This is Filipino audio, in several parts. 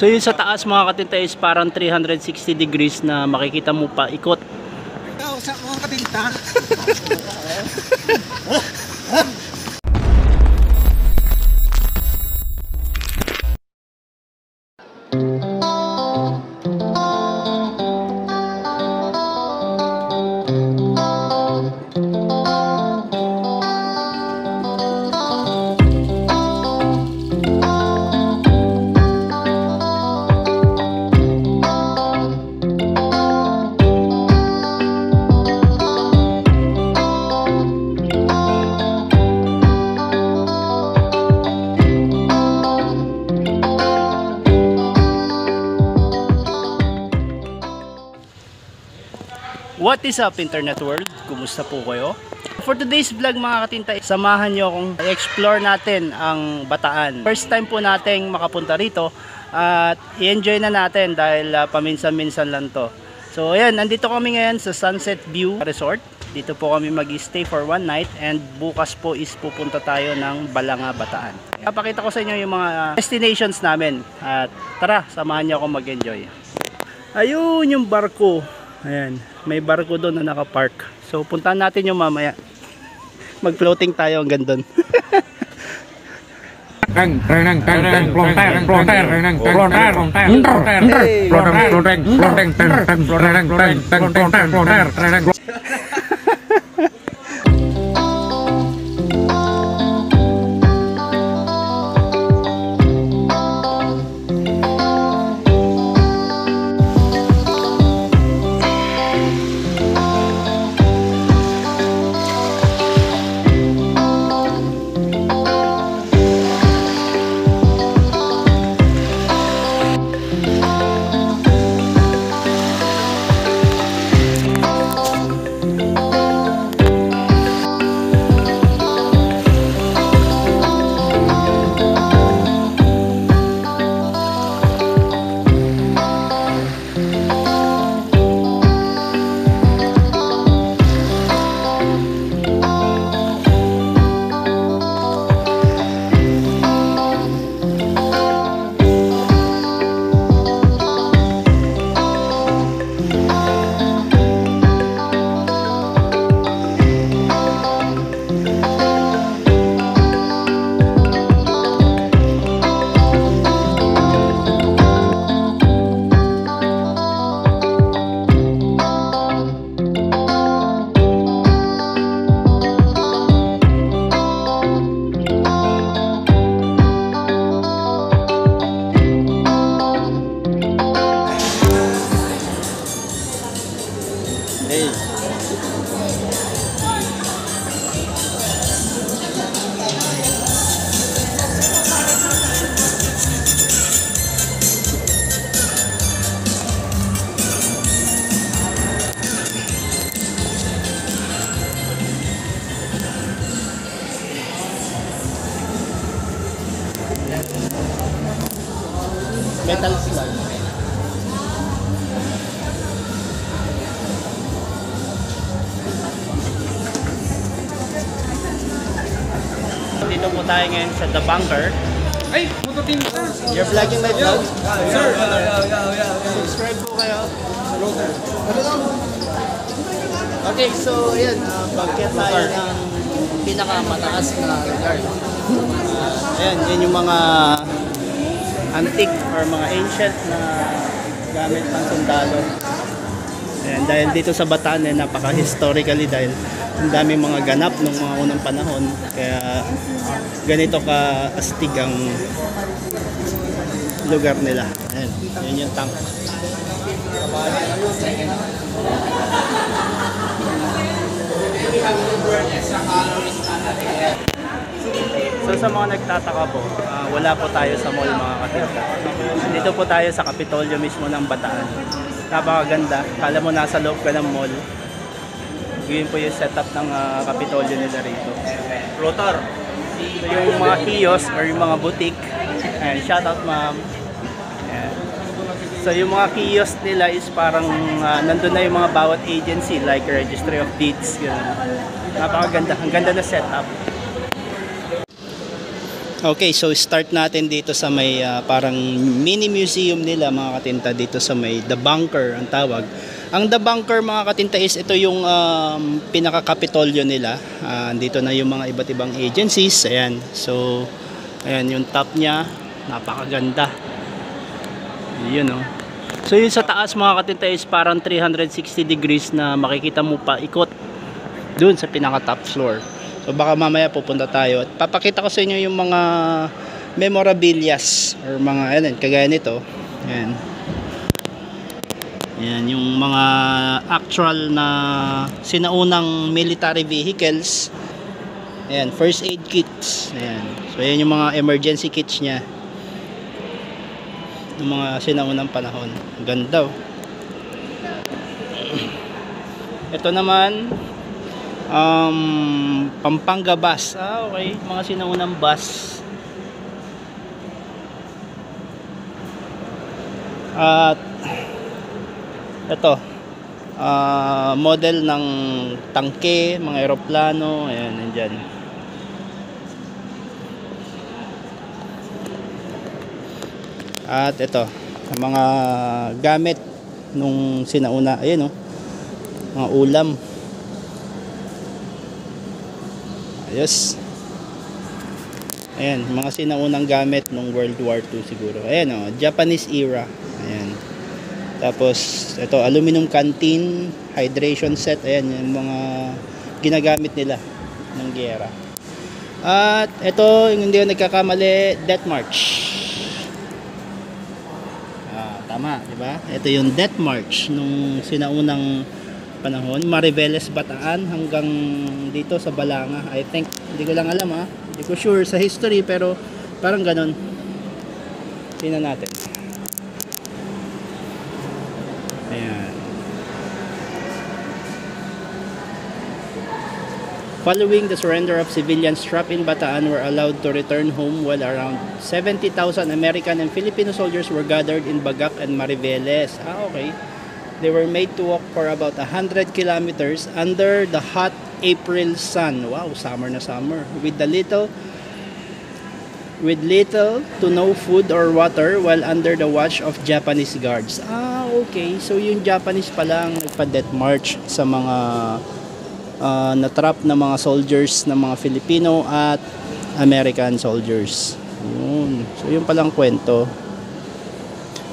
So yun sa taas mga katinta is parang 360 degrees na makikita mo pa ikot. Ikaw sa mga katinta. What is up internet world? Kumusta po kayo? For today's vlog mga katinta, samahan nyo akong i-explore natin ang Bataan. First time po nating makapunta rito at i-enjoy na natin dahil paminsan-minsan lang to. So ayan, nandito kami ngayon sa Sunset View Resort. Dito po kami mag-stay for one night and bukas po is pupunta tayo ng Balanga, Bataan. Papakita ko sa inyo yung mga destinations namin at tara, samahan nyo akong mag-enjoy. Ayun yung barko. Ayan, may barko doon na nakapark. So puntahan natin yung mamaya. Mag-floating tayo hanggang doon. Metal slug. Dito po tayo ngayon sa The Bunker. Ay, mototinta. You're vlogging my vlog? Sir, Subscribe po kayo. Okay, so ayan, bagket tayo ng pinakamataas na lugar. Ayan, yan yung mga antique or mga ancient na gamit ng sundalo. Ayan, dahil dito sa Bataan napaka-historically dahil ang daming mga ganap ng mga unang panahon kaya ganito ka-astig ang lugar nila. Ayan, yan yung tank. So sa mga nagtataka po, wala po tayo sa mall mga katinta. Dito po tayo sa Kapitolyo mismo ng Bataan. Napakaganda. Kala mo nasa loob ka ng mall. Yun po yung setup ng Kapitolyo nila rito. Rotor. So yung mga kiosk or yung mga boutique. Ayan, shout out ma'am. Ayan. So yung mga kiosk nila is parang nandun na yung mga bawat agency like Registry of Deeds. Napakaganda. Ang ganda na setup. Okay, so start natin dito sa may parang mini museum nila mga katinta dito sa may The Bunker ang tawag. Ang The Bunker mga katinta is ito yung pinaka-kapitolyo nila. Dito na yung mga iba't ibang agencies. Ayan. So, ayan yung top niya. Napakaganda. Yun oh. So yun sa taas mga katinta is parang 360 degrees na makikita mo pa ikot dun sa pinaka-top floor. So baka mamaya pupunta tayo at papakita ko sa inyo yung mga memorabilias or mga ayan, kagaya nito. Ayan. Ayan yung mga actual na sinaunang military vehicles. Ayan, first aid kits. Ayan. So ayan yung mga emergency kits niya. Yung mga sinaunang panahon. Ganda oh. Ito naman Pampanga bus. Okay, mga sinaunang bus. At ito model ng tangke, mga eroplano. Ayan, nandyan. At ito mga gamit nung sinauna. Ayan oh, mga ulam. Ayos. Ayan, mga sinaunang gamit nung World War II siguro. Ayan oh, Japanese era. Ayan. Tapos ito, aluminum canteen, hydration set. Ayan, yung mga ginagamit nila ng giyera. At ito, yung hindi ko nagkakamali, Death March. Tama, di ba? Ito yung Death March nung sinaunang panahon, Mariveles Bataan hanggang dito sa Balanga. I think, hindi ko lang alam hindi ko sure sa history pero parang ganon. Tingnan natin. Ayan. Following the surrender of civilians trapped in Bataan were allowed to return home, while around 70,000 American and Filipino soldiers were gathered in Bagak and Mariveles. Okay. They were made to walk for about 100 kilometers under the hot April sun. Wow, summer na summer. With little to no food or water while under the watch of Japanese guards. Okay. So yung Japanese pala ang nagpa-death march sa mga na-trap na mga soldiers ng mga Filipino at American soldiers. Yun. So yun palang kwento.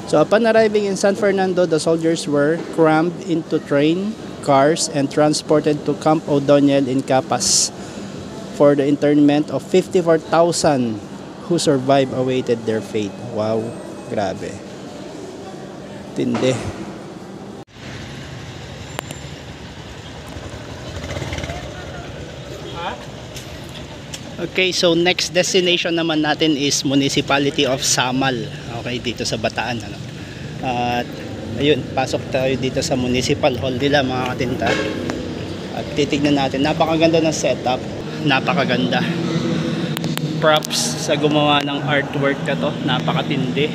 So upon arriving in San Fernando, the soldiers were crammed into train cars and transported to Camp O'Donnell in Capas for the internment of 54,000 who survived awaited their fate. Wow, grabe. Tindi. Okay, so next destination naman natin is Municipality of Samal. Okay, dito sa Bataan. At ayun, pasok tayo dito sa Municipal Hall nila mga katinta. At titignan natin, napakaganda ng setup. Napakaganda. Props sa gumawa ng artwork na to. Napakatindi.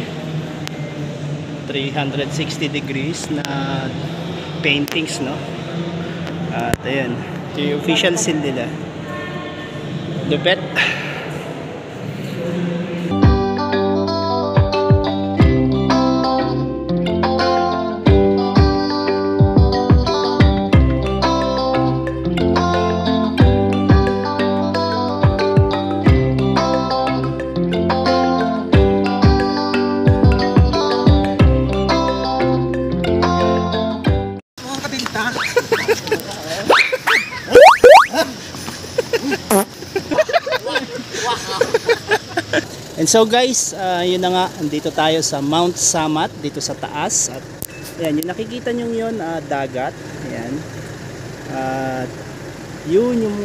360 degrees na paintings, no? At ayun, ito yung official seal nila. Lupet. Mga katinta. And so guys, yun na nga, andito tayo sa Mount Samat, dito sa taas. At ayan, yung nakikita nyo yun, dagat. Ayan. At yun yung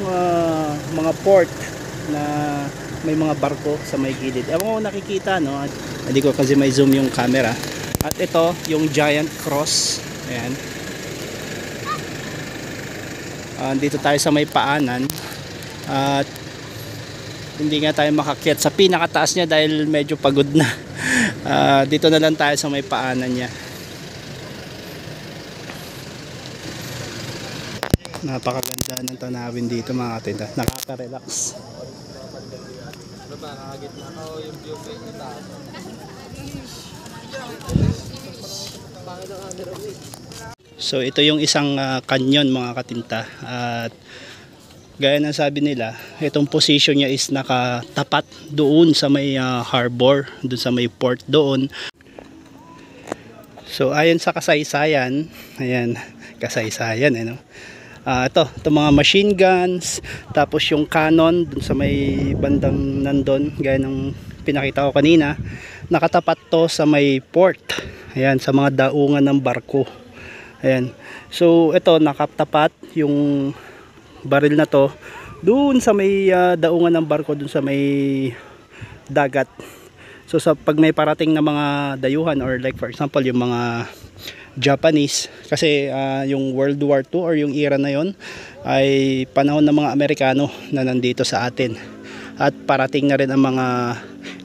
mga port na may mga barko sa may gilid. Ewan ko nakikita, no? At, hindi ko kasi may zoom yung camera. At ito, yung giant cross. Ayan. Dito tayo sa may paanan. At hindi nga tayo makakyat sa pinakataas niya dahil medyo pagod na. Dito na lang tayo sa may paanan niya. Napakaganda ng tanawin dito mga katinda. Nakaka-relax. ba? Nakagitna ka o yung view kayo ng taas? So ito yung isang canyon mga katinta, at gaya ng sabi nila, itong position niya is nakatapat doon sa may harbor, doon sa may port doon. So ayon sa kasaysayan, ayan, kasaysayan no. Ito mga machine guns, tapos yung cannon dun sa may bandang nandun, gaya ng pinakita ko kanina, nakatapat to sa may port, ayan, sa mga daungan ng barko. Ayan. So ito nakatapat yung baril na to doon sa may daungan ng barko, doon sa may dagat. So sa pag may parating na mga dayuhan, or like for example yung mga Japanese, kasi yung World War II or yung era na yon ay panahon ng mga Amerikano na nandito sa atin, at parating na rin ang mga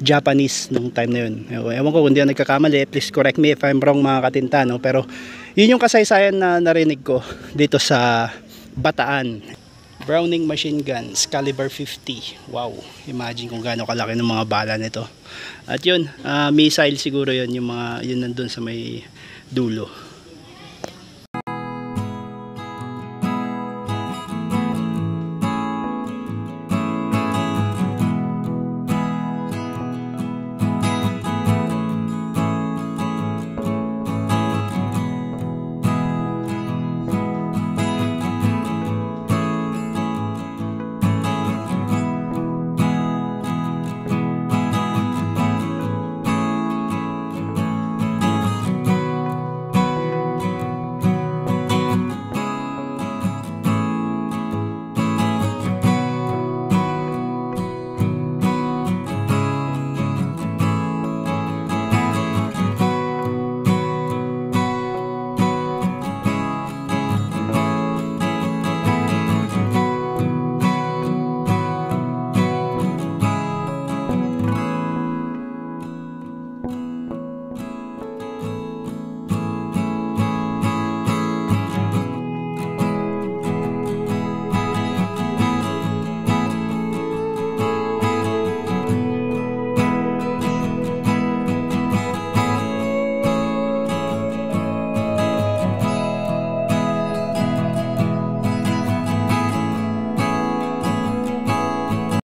Japanese nung time na yun. Ewan ko kung di ako nagkakamali, please correct me if I'm wrong mga katinta, no? Pero yun yung kasaysayan na narinig ko dito sa Bataan. Browning machine guns caliber 50. Wow, imagine kung gaano kalaki ng mga bala nito. At yun, missile siguro yun, yung mga yun nandun sa may dulo.